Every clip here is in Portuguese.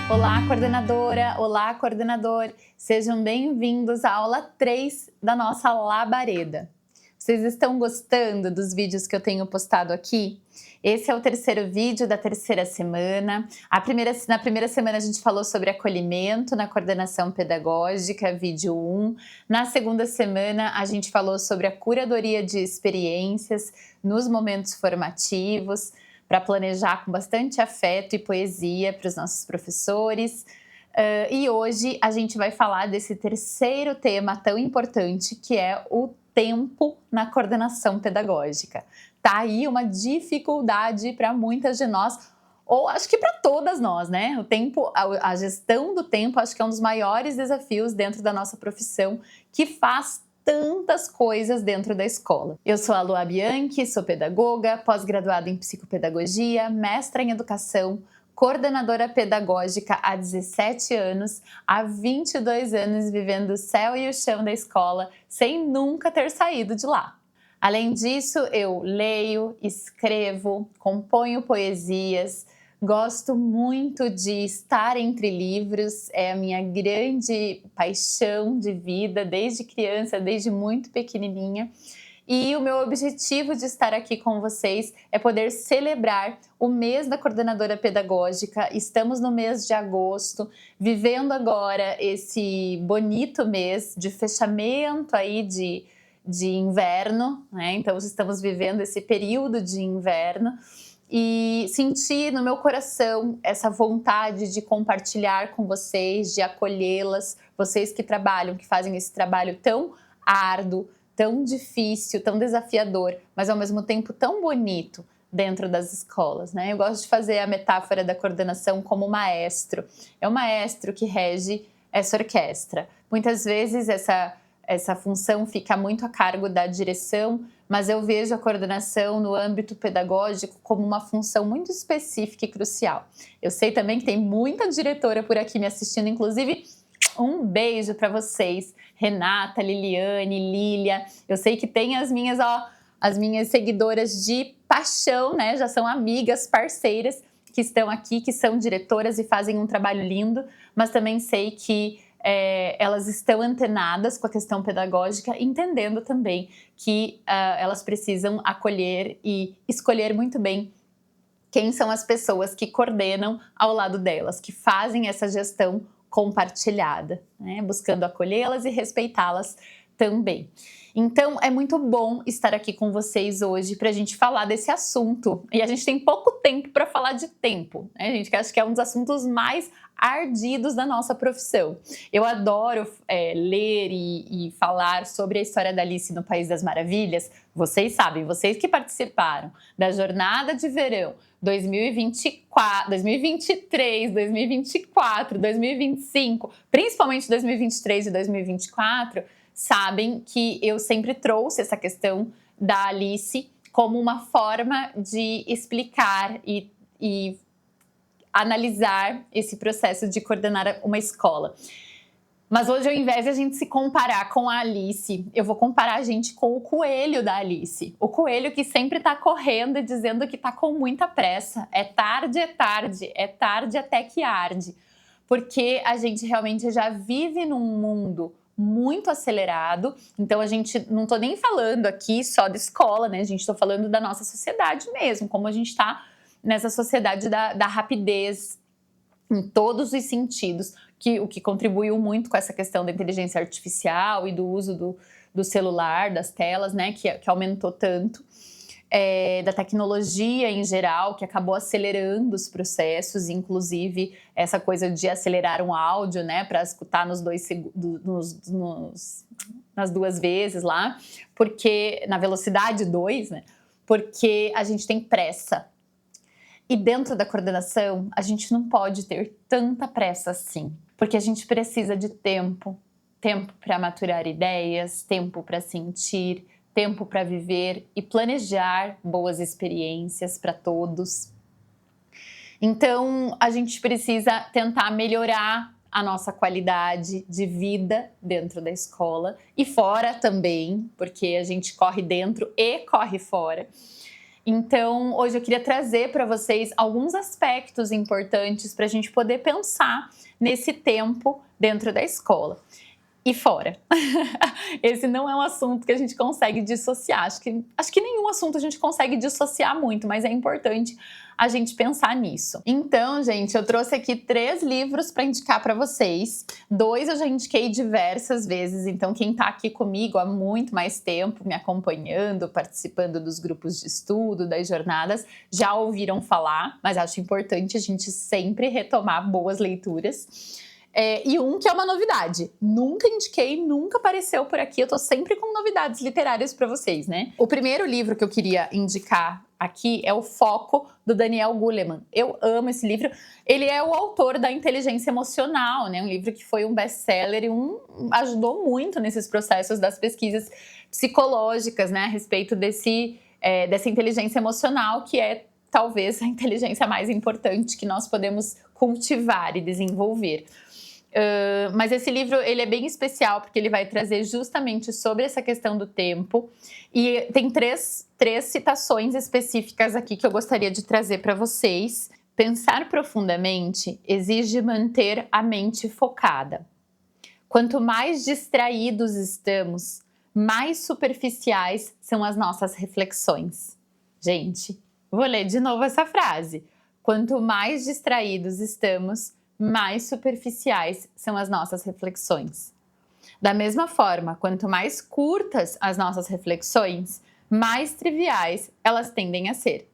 Olá, coordenadora! Olá, coordenador! Sejam bem-vindos à aula 3 da nossa labareda. Vocês estão gostando dos vídeos que eu tenho postado aqui? Esse é o terceiro vídeo da terceira semana. Na primeira semana a gente falou sobre acolhimento na coordenação pedagógica, vídeo 1. Na segunda semana a gente falou sobre a curadoria de experiências nos momentos formativos, para planejar com bastante afeto e poesia para os nossos professores. E hoje a gente vai falar desse terceiro tema tão importante, que é o tempo na coordenação pedagógica. Tá aí uma dificuldade para muitas de nós, ou acho que para todas nós, né? O tempo, a gestão do tempo, acho que é um dos maiores desafios dentro da nossa profissão, que faz tantas coisas dentro da escola. Eu sou a Lua Bianchi, sou pedagoga, pós-graduada em psicopedagogia, mestra em educação, coordenadora pedagógica há 17 anos, há 22 anos vivendo o céu e o chão da escola, sem nunca ter saído de lá. Além disso, eu leio, escrevo, componho poesias, gosto muito de estar entre livros, é a minha grande paixão de vida, desde criança, desde muito pequenininha. E o meu objetivo de estar aqui com vocês é poder celebrar o mês da coordenadora pedagógica. Estamos no mês de agosto, vivendo agora esse bonito mês de fechamento aí de inverno, né? Então estamos vivendo esse período de inverno. E sentir no meu coração essa vontade de compartilhar com vocês, de acolhê-las, vocês que trabalham, que fazem esse trabalho tão árduo, tão difícil, tão desafiador, mas ao mesmo tempo tão bonito dentro das escolas, né? Eu gosto de fazer a metáfora da coordenação como maestro. É o maestro que rege essa orquestra. Muitas vezes essa função fica muito a cargo da direção, mas eu vejo a coordenação no âmbito pedagógico como uma função muito específica e crucial. Eu sei também que tem muita diretora por aqui me assistindo, inclusive um beijo para vocês, Renata, Liliane, Lília. Eu sei que tem as minhas seguidoras de paixão, né? Já são amigas, parceiras que estão aqui, que são diretoras e fazem um trabalho lindo, mas também sei que elas estão antenadas com a questão pedagógica, entendendo também que elas precisam acolher e escolher muito bem quem são as pessoas que coordenam ao lado delas, que fazem essa gestão compartilhada, né? Buscando acolhê-las e respeitá-las também. Então, é muito bom estar aqui com vocês hoje para a gente falar desse assunto. E a gente tem pouco tempo para falar de tempo, né, gente? Que acho que é um dos assuntos mais ardidos da nossa profissão. Eu adoro ler e falar sobre a história da Alice no País das Maravilhas. Vocês sabem, vocês que participaram da Jornada de Verão 2024, 2023, 2024, 2025, principalmente 2023 e 2024, sabem que eu sempre trouxe essa questão da Alice como uma forma de explicar e analisar esse processo de coordenar uma escola. Mas hoje, ao invés de a gente se comparar com a Alice, eu vou comparar a gente com o coelho da Alice. O coelho que sempre está correndo e dizendo que está com muita pressa. É tarde, é tarde, é tarde até que arde. Porque a gente realmente já vive num mundo muito acelerado, então a gente, não tô nem falando aqui só de escola, né, a gente, tô falando da nossa sociedade mesmo, como a gente tá nessa sociedade da rapidez em todos os sentidos, o que contribuiu muito com essa questão da inteligência artificial e do uso do celular, das telas, né, que aumentou tanto, da tecnologia em geral, que acabou acelerando os processos, inclusive essa coisa de acelerar um áudio, né, para escutar nas duas vezes lá, porque na velocidade 2, né, porque a gente tem pressa. E dentro da coordenação, a gente não pode ter tanta pressa assim, porque a gente precisa de tempo para maturar ideias, tempo para sentir, tempo para viver e planejar boas experiências para todos. Então, a gente precisa tentar melhorar a nossa qualidade de vida dentro da escola e fora também, porque a gente corre dentro e corre fora. Então, hoje eu queria trazer para vocês alguns aspectos importantes para a gente poder pensar nesse tempo dentro da escola e fora. Esse não é um assunto que a gente consegue dissociar. Acho que nenhum assunto a gente consegue dissociar muito, mas é importante a gente pensar nisso. Então, gente, eu trouxe aqui 3 livros para indicar para vocês. 2 eu já indiquei diversas vezes, então quem está aqui comigo há muito mais tempo, me acompanhando, participando dos grupos de estudo, das jornadas, já ouviram falar, mas acho importante a gente sempre retomar boas leituras. E um que é uma novidade. Nunca indiquei, nunca apareceu por aqui. Eu tô sempre com novidades literárias para vocês, né? O primeiro livro que eu queria indicar aqui é O Foco, do Daniel Goleman. Eu amo esse livro. Ele é o autor da Inteligência Emocional, né? Um livro que foi um best-seller e ajudou muito nesses processos das pesquisas psicológicas, né? A respeito dessa inteligência emocional, que é talvez a inteligência mais importante que nós podemos cultivar e desenvolver. Mas esse livro ele é bem especial porque ele vai trazer justamente sobre essa questão do tempo e tem três citações específicas aqui que eu gostaria de trazer para vocês. Pensar profundamente exige manter a mente focada. Quanto mais distraídos estamos, mais superficiais são as nossas reflexões. Gente, vou ler de novo essa frase. Quanto mais distraídos estamos, mais superficiais são as nossas reflexões. Da mesma forma, quanto mais curtas as nossas reflexões, mais triviais elas tendem a ser.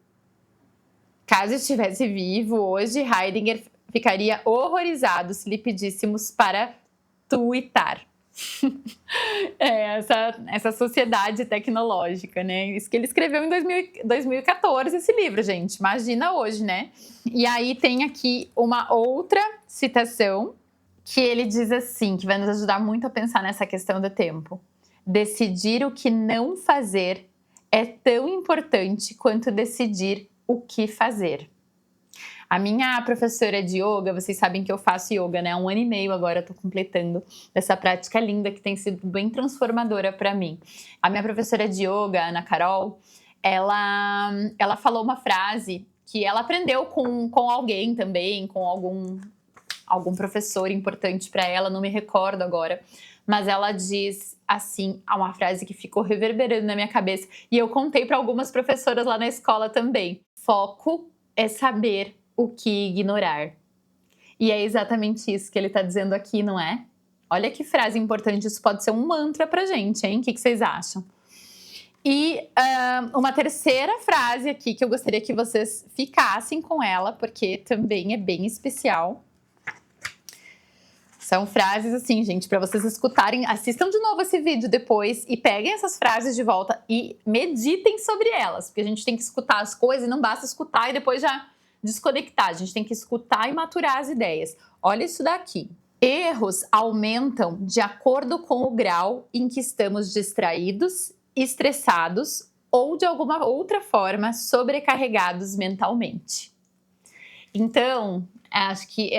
Caso estivesse vivo hoje, Heidegger ficaria horrorizado se lhe pedíssemos para tuitar. Essa sociedade tecnológica, né? Isso que ele escreveu em 2014, esse livro, gente. Imagina hoje, né? E aí tem aqui uma outra citação que ele diz assim, que vai nos ajudar muito a pensar nessa questão do tempo. Decidir o que não fazer é tão importante quanto decidir o que fazer. A minha professora de yoga, vocês sabem que eu faço yoga, né? Há 1 ano e meio agora eu tô completando essa prática linda que tem sido bem transformadora para mim. A minha professora de yoga, Ana Carol, ela falou uma frase que ela aprendeu com alguém também, com algum professor importante para ela, não me recordo agora. Mas ela diz assim, uma frase que ficou reverberando na minha cabeça. E eu contei para algumas professoras lá na escola também. Foco é saber o que ignorar. E é exatamente isso que ele está dizendo aqui, não é? Olha que frase importante, isso pode ser um mantra pra gente, hein? O que vocês acham? E uma terceira frase aqui que eu gostaria que vocês ficassem com ela, porque também é bem especial. São frases assim, gente, para vocês escutarem. Assistam de novo esse vídeo depois e peguem essas frases de volta e meditem sobre elas, porque a gente tem que escutar as coisas e não basta escutar e depois já desconectar. A gente tem que escutar e maturar as ideias. Olha isso daqui. Erros aumentam de acordo com o grau em que estamos distraídos, estressados ou de alguma outra forma sobrecarregados mentalmente. Então, acho que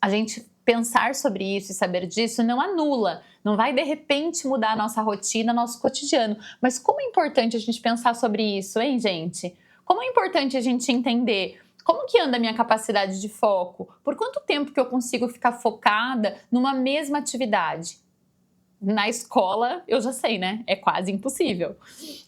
a gente pensar sobre isso e saber disso não anula, não vai de repente mudar a nossa rotina, nosso cotidiano. Mas como é importante a gente pensar sobre isso, hein, gente? Como é importante a gente entender como que anda a minha capacidade de foco? Por quanto tempo que eu consigo ficar focada numa mesma atividade? Na escola, eu já sei, né? É quase impossível.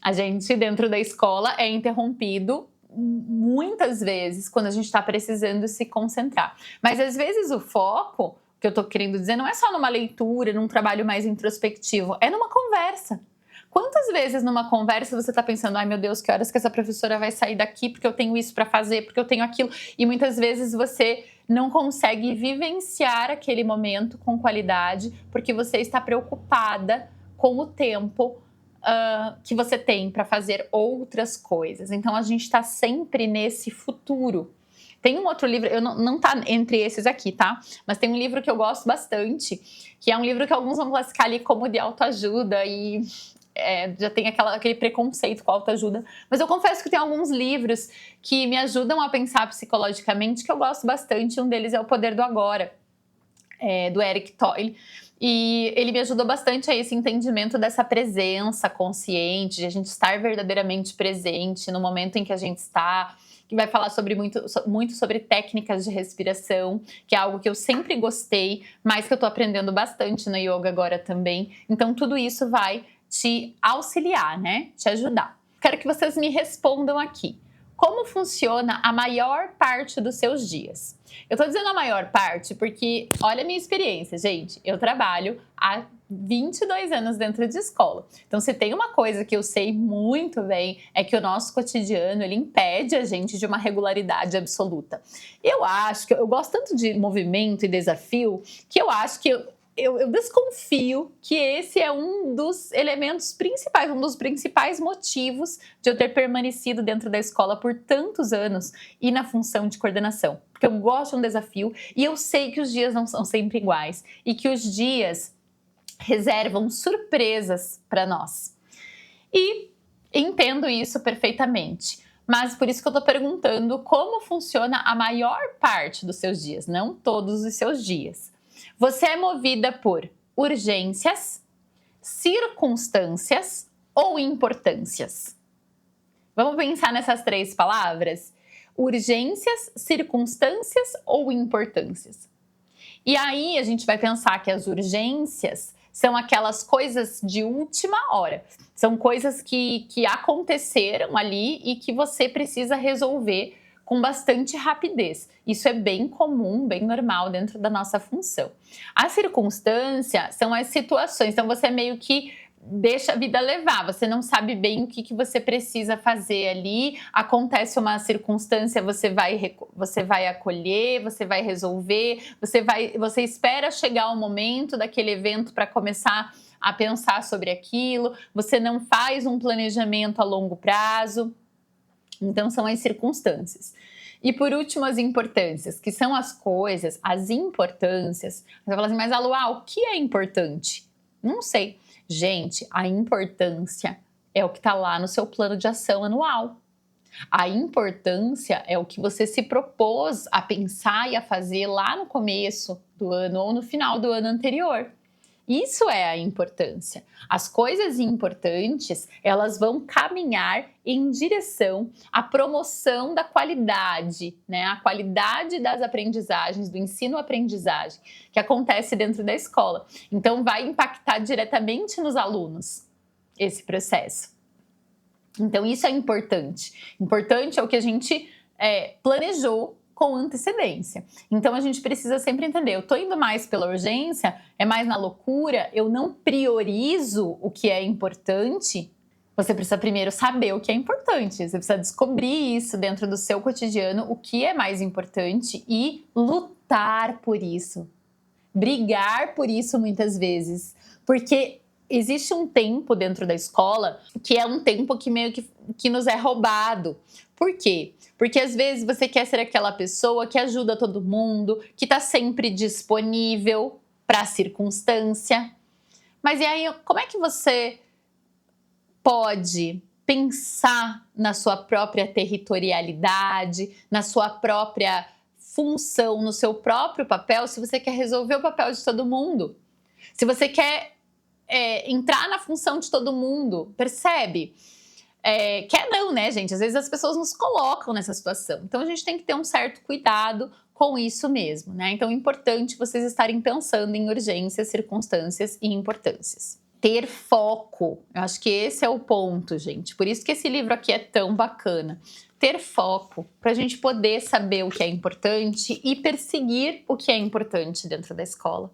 A gente, dentro da escola, é interrompido muitas vezes quando a gente está precisando se concentrar. Mas, às vezes, o foco, que eu tô querendo dizer, não é só numa leitura, num trabalho mais introspectivo, é numa conversa. Quantas vezes numa conversa você tá pensando, ai meu Deus, que horas que essa professora vai sair daqui porque eu tenho isso para fazer, porque eu tenho aquilo, e muitas vezes você não consegue vivenciar aquele momento com qualidade porque você está preocupada com o tempo que você tem para fazer outras coisas. Então a gente está sempre nesse futuro. Tem um outro livro, não tá entre esses aqui, tá? Mas tem um livro que eu gosto bastante, que é um livro que alguns vão classificar ali como de autoajuda e já tem aquele preconceito com a autoajuda. Mas eu confesso que tem alguns livros que me ajudam a pensar psicologicamente que eu gosto bastante. Um deles é O Poder do Agora, do Eric Toyle. E ele me ajudou bastante a esse entendimento dessa presença consciente, de a gente estar verdadeiramente presente no momento em que a gente está, que vai falar muito sobre técnicas de respiração, que é algo que eu sempre gostei, mas que eu tô aprendendo bastante no yoga agora também. Então tudo isso vai te auxiliar, né? Te ajudar. Quero que vocês me respondam aqui. Como funciona a maior parte dos seus dias? Eu tô dizendo a maior parte porque, olha a minha experiência, gente. Eu trabalho há 22 anos dentro de escola. Então, se tem uma coisa que eu sei muito bem, é que o nosso cotidiano, ele impede a gente de uma regularidade absoluta. Eu acho que eu gosto tanto de movimento e desafio, que eu acho que eu desconfio que esse é um dos elementos principais, um dos principais motivos de eu ter permanecido dentro da escola por tantos anos e na função de coordenação. Porque eu gosto de um desafio e eu sei que os dias não são sempre iguais e que os dias reservam surpresas para nós. E entendo isso perfeitamente. Mas por isso que eu tô perguntando como funciona a maior parte dos seus dias, não todos os seus dias. Você é movida por urgências, circunstâncias ou importâncias? Vamos pensar nessas 3 palavras? Urgências, circunstâncias ou importâncias? E aí a gente vai pensar que as urgências são aquelas coisas de última hora. São coisas que aconteceram ali e que você precisa resolver com bastante rapidez. Isso é bem comum, bem normal dentro da nossa função. A circunstância são as situações, então você meio que deixa a vida levar, você não sabe bem o que você precisa fazer ali, acontece uma circunstância, você vai acolher, você vai resolver, você espera chegar o momento daquele evento para começar a pensar sobre aquilo, você não faz um planejamento a longo prazo. Então, são as circunstâncias. E por último, as importâncias, que são as coisas, as importâncias. Você vai falar assim, mas Alua, o que é importante? Não sei. Gente, a importância é o que está lá no seu plano de ação anual. A importância é o que você se propôs a pensar e a fazer lá no começo do ano ou no final do ano anterior. Isso é a importância. As coisas importantes, elas vão caminhar em direção à promoção da qualidade, né? A qualidade das aprendizagens, do ensino-aprendizagem, que acontece dentro da escola. Então, vai impactar diretamente nos alunos esse processo. Então, isso é importante. Importante é o que a gente planejou com antecedência. Então a gente precisa sempre entender, eu tô indo mais pela urgência, é mais na loucura, eu não priorizo o que é importante. Você precisa primeiro saber o que é importante, você precisa descobrir isso dentro do seu cotidiano, o que é mais importante e lutar por isso. Brigar por isso muitas vezes, porque existe um tempo dentro da escola que é um tempo que meio que nos é roubado. Por quê? Porque às vezes você quer ser aquela pessoa que ajuda todo mundo, que está sempre disponível para a circunstância. Mas e aí, como é que você pode pensar na sua própria territorialidade, na sua própria função, no seu próprio papel, se você quer resolver o papel de todo mundo? Se você quer entrar na função de todo mundo, percebe? Quer não, né, gente? Às vezes as pessoas nos colocam nessa situação. Então a gente tem que ter um certo cuidado com isso mesmo, né? Então é importante vocês estarem pensando em urgências, circunstâncias e importâncias. Ter foco, eu acho que esse é o ponto, gente. Por isso que esse livro aqui é tão bacana. Ter foco, para a gente poder saber o que é importante e perseguir o que é importante dentro da escola.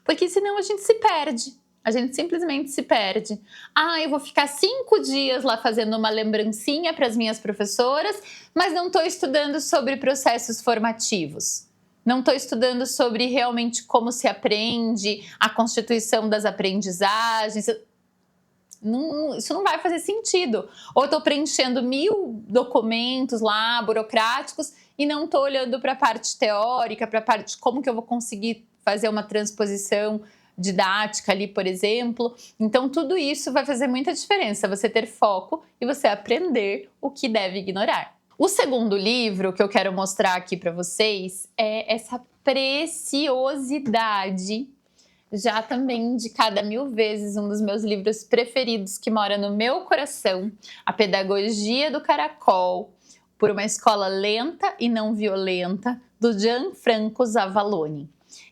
Porque senão a gente se perde. A gente simplesmente se perde. Ah, eu vou ficar 5 dias lá fazendo uma lembrancinha para as minhas professoras, mas não estou estudando sobre processos formativos. Não estou estudando sobre realmente como se aprende, a constituição das aprendizagens. Isso não vai fazer sentido. Ou estou preenchendo 1000 documentos lá, burocráticos, e não estou olhando para a parte teórica, para a parte de como que eu vou conseguir fazer uma transposição didática ali, por exemplo. Então, tudo isso vai fazer muita diferença, você ter foco e você aprender o que deve ignorar. O segundo livro que eu quero mostrar aqui para vocês é essa preciosidade, já também indicada 1000 vezes, um dos meus livros preferidos que mora no meu coração, A Pedagogia do Caracol, por uma escola lenta e não violenta, do Gianfranco Zavaloni.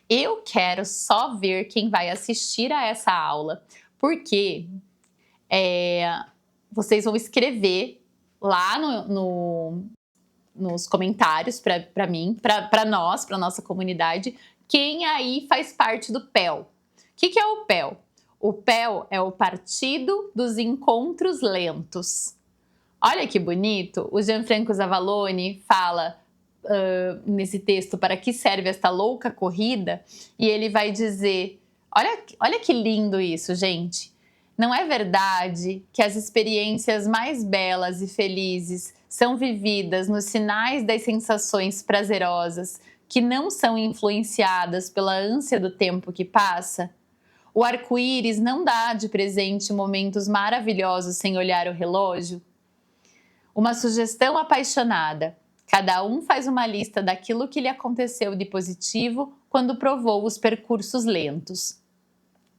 Eu quero só ver quem vai assistir a essa aula, porque vocês vão escrever lá nos comentários para mim, para nós, para nossa comunidade, quem aí faz parte do PEL. O que é o PEL? O PEL é o Partido dos Encontros Lentos. Olha que bonito, o Gianfranco Zavaloni fala nesse texto para que serve esta louca corrida, e ele vai dizer, olha que lindo isso, gente. Não é verdade que as experiências mais belas e felizes são vividas nos sinais das sensações prazerosas que não são influenciadas pela ânsia do tempo que passa? O arco-íris não dá de presente momentos maravilhosos sem olhar o relógio? Uma sugestão apaixonada. Cada um faz uma lista daquilo que lhe aconteceu de positivo quando provou os percursos lentos,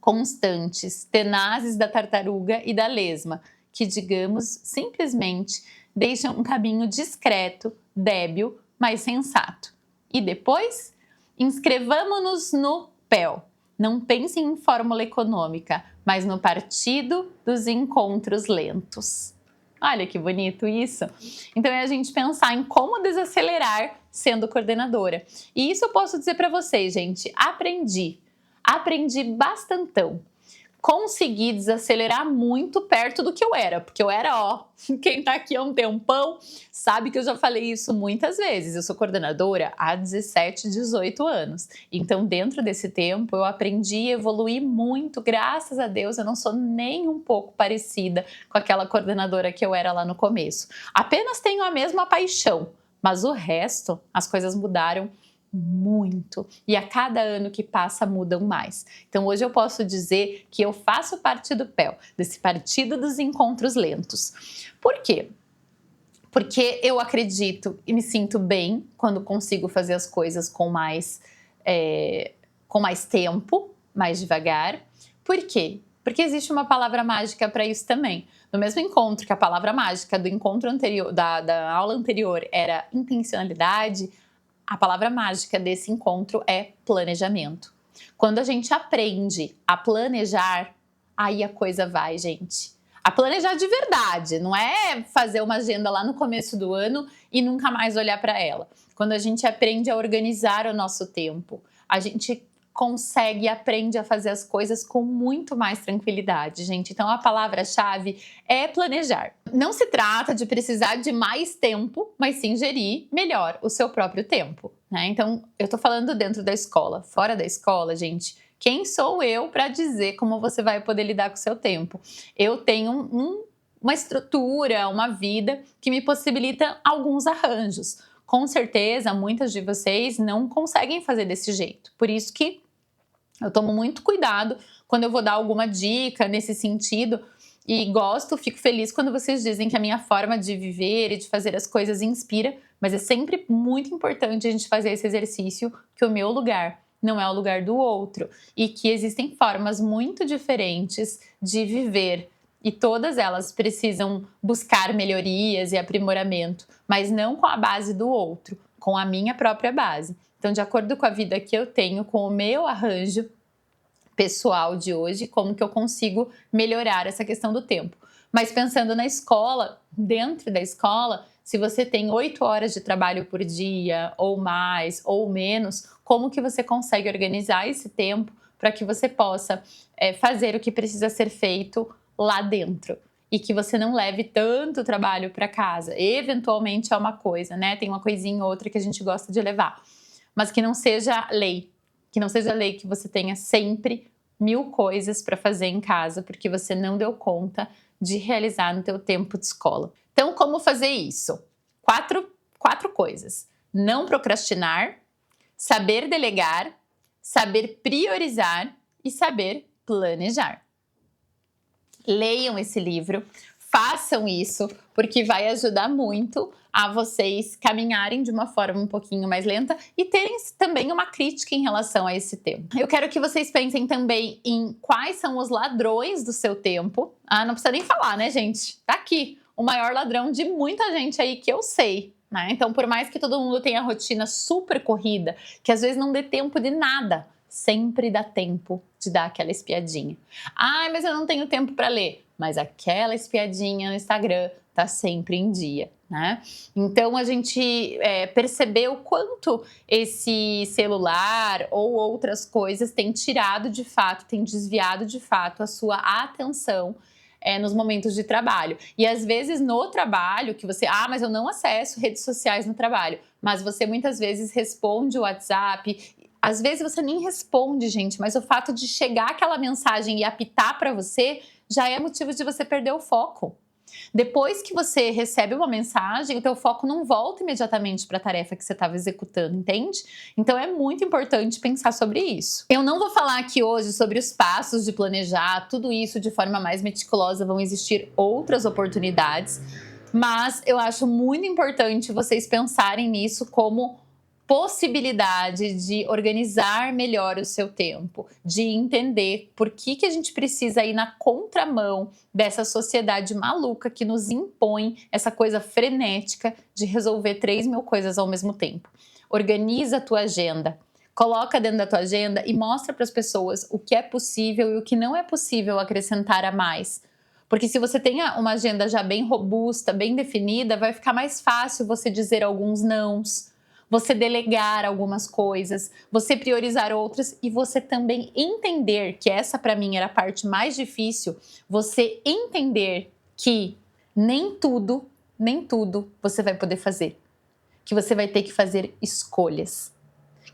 constantes, tenazes da tartaruga e da lesma, que, digamos, simplesmente deixam um caminho discreto, débil, mas sensato. E depois, inscrevamo-nos no PEL. Não pensem em fórmula econômica, mas no Partido dos Encontros Lentos. Olha que bonito isso! Então é a gente pensar em como desacelerar sendo coordenadora. E isso eu posso dizer para vocês, gente, aprendi bastantão. Consegui desacelerar muito perto do que eu era, porque eu era, quem tá aqui há um tempão sabe que eu já falei isso muitas vezes. Eu sou coordenadora há 17, 18 anos. Então, dentro desse tempo, eu aprendi e evoluí muito. Graças a Deus, eu não sou nem um pouco parecida com aquela coordenadora que eu era lá no começo. Apenas tenho a mesma paixão, mas o resto, as coisas mudaram muito, e a cada ano que passa mudam mais. Então hoje eu posso dizer que eu faço parte do PEL, desse Partido dos Encontros Lentos. Por quê? Porque eu acredito e me sinto bem quando consigo fazer as coisas com mais tempo, mais devagar. Por quê? Porque existe uma palavra mágica para isso também. No mesmo encontro que a palavra mágica do encontro anterior, da aula anterior, era intencionalidade, a palavra mágica desse encontro é planejamento. Quando a gente aprende a planejar, aí a coisa vai, gente. A planejar de verdade, não é fazer uma agenda lá no começo do ano e nunca mais olhar para ela. Quando a gente aprende a organizar o nosso tempo, a gente consegue e aprende a fazer as coisas com muito mais tranquilidade, gente. Então a palavra-chave é planejar. Não se trata de precisar de mais tempo, mas sim gerir melhor o seu próprio tempo, né? Então eu tô falando dentro da escola. Fora da escola, gente, quem sou eu para dizer como você vai poder lidar com o seu tempo? Eu tenho uma estrutura, uma vida que me possibilita alguns arranjos. Com certeza, muitas de vocês não conseguem fazer desse jeito. Por isso que eu tomo muito cuidado quando eu vou dar alguma dica nesse sentido, e fico feliz quando vocês dizem que a minha forma de viver e de fazer as coisas inspira, mas é sempre muito importante a gente fazer esse exercício, que o meu lugar não é o lugar do outro, e que existem formas muito diferentes de viver, e todas elas precisam buscar melhorias e aprimoramento, mas não com a base do outro, com a minha própria base. Então, de acordo com a vida que eu tenho, com o meu arranjo pessoal de hoje, como que eu consigo melhorar essa questão do tempo. Mas pensando na escola, dentro da escola, se você tem 8 horas de trabalho por dia, ou mais, ou menos, como que você consegue organizar esse tempo para que você possa fazer o que precisa ser feito lá dentro? E que você não leve tanto trabalho para casa. Eventualmente é uma coisa, né? Tem uma coisinha ou outra que a gente gosta de levar. Mas que não seja lei. Que não seja lei que você tenha sempre 1000 coisas para fazer em casa, porque você não deu conta de realizar no teu tempo de escola. Então, como fazer isso? Quatro coisas. Não procrastinar, saber delegar, saber priorizar e saber planejar. Leiam esse livro, façam isso, porque vai ajudar muito a vocês caminharem de uma forma um pouquinho mais lenta e terem também uma crítica em relação a esse tempo. Eu quero que vocês pensem também em quais são os ladrões do seu tempo. Não precisa nem falar, né, gente? Tá aqui, o maior ladrão de muita gente aí que eu sei. Né? Então, por mais que todo mundo tenha rotina super corrida, que às vezes não dê tempo de nada, sempre dá tempo de dar aquela espiadinha. Mas eu não tenho tempo para ler. Mas aquela espiadinha no Instagram tá sempre em dia, né? Então a gente percebeu o quanto esse celular ou outras coisas têm tirado de fato, têm desviado de fato a sua atenção nos momentos de trabalho. E às vezes no trabalho, que você, mas eu não acesso redes sociais no trabalho, mas você muitas vezes responde o WhatsApp. Às vezes você nem responde, gente, mas o fato de chegar aquela mensagem e apitar para você já é motivo de você perder o foco. Depois que você recebe uma mensagem, o teu foco não volta imediatamente para a tarefa que você estava executando, entende? Então é muito importante pensar sobre isso. Eu não vou falar aqui hoje sobre os passos de planejar tudo isso de forma mais meticulosa, vão existir outras oportunidades, mas eu acho muito importante vocês pensarem nisso como possibilidade de organizar melhor o seu tempo, de entender por que a gente precisa ir na contramão dessa sociedade maluca que nos impõe essa coisa frenética de resolver 3.000 coisas ao mesmo tempo. Organiza a tua agenda, coloca dentro da tua agenda e mostra para as pessoas o que é possível e o que não é possível acrescentar a mais. Porque se você tem uma agenda já bem robusta, bem definida, vai ficar mais fácil você dizer alguns nãos, você delegar algumas coisas, você priorizar outras e você também entender, que essa para mim era a parte mais difícil, você entender que nem tudo você vai poder fazer. Que você vai ter que fazer escolhas.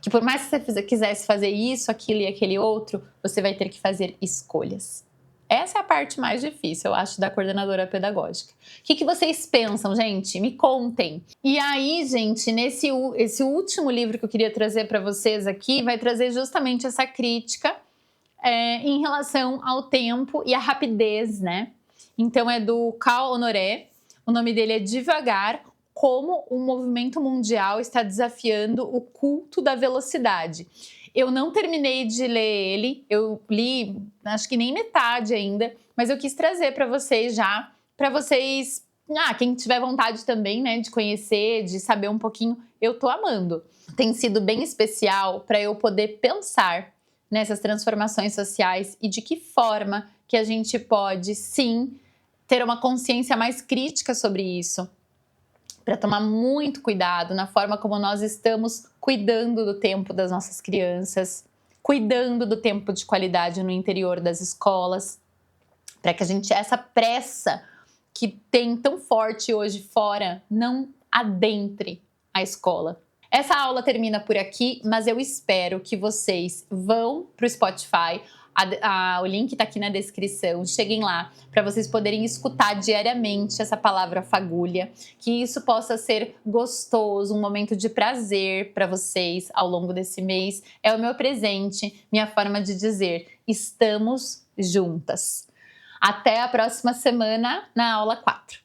Que por mais que você quisesse fazer isso, aquilo e aquele outro, você vai ter que fazer escolhas. Essa é a parte mais difícil, eu acho, da coordenadora pedagógica. O que vocês pensam, gente? Me contem. E aí, gente, esse último livro que eu queria trazer para vocês aqui vai trazer justamente essa crítica em relação ao tempo e à rapidez, né? Então é do Cal Honoré, o nome dele é Devagar, como o movimento mundial está desafiando o culto da velocidade. Eu não terminei de ler ele, eu li acho que nem metade ainda, mas eu quis trazer para vocês já, para vocês, quem tiver vontade também, né, de conhecer, de saber um pouquinho, eu tô amando. Tem sido bem especial para eu poder pensar nessas transformações sociais e de que forma que a gente pode, sim, ter uma consciência mais crítica sobre isso, para tomar muito cuidado na forma como nós estamos cuidando do tempo das nossas crianças, cuidando do tempo de qualidade no interior das escolas, para que essa pressa que tem tão forte hoje fora não adentre a escola. Essa aula termina por aqui, mas eu espero que vocês vão para o Spotify. O link está aqui na descrição, cheguem lá para vocês poderem escutar diariamente essa palavra fagulha, que isso possa ser gostoso, um momento de prazer para vocês ao longo desse mês. É o meu presente, minha forma de dizer, estamos juntas. Até a próxima semana na aula 4.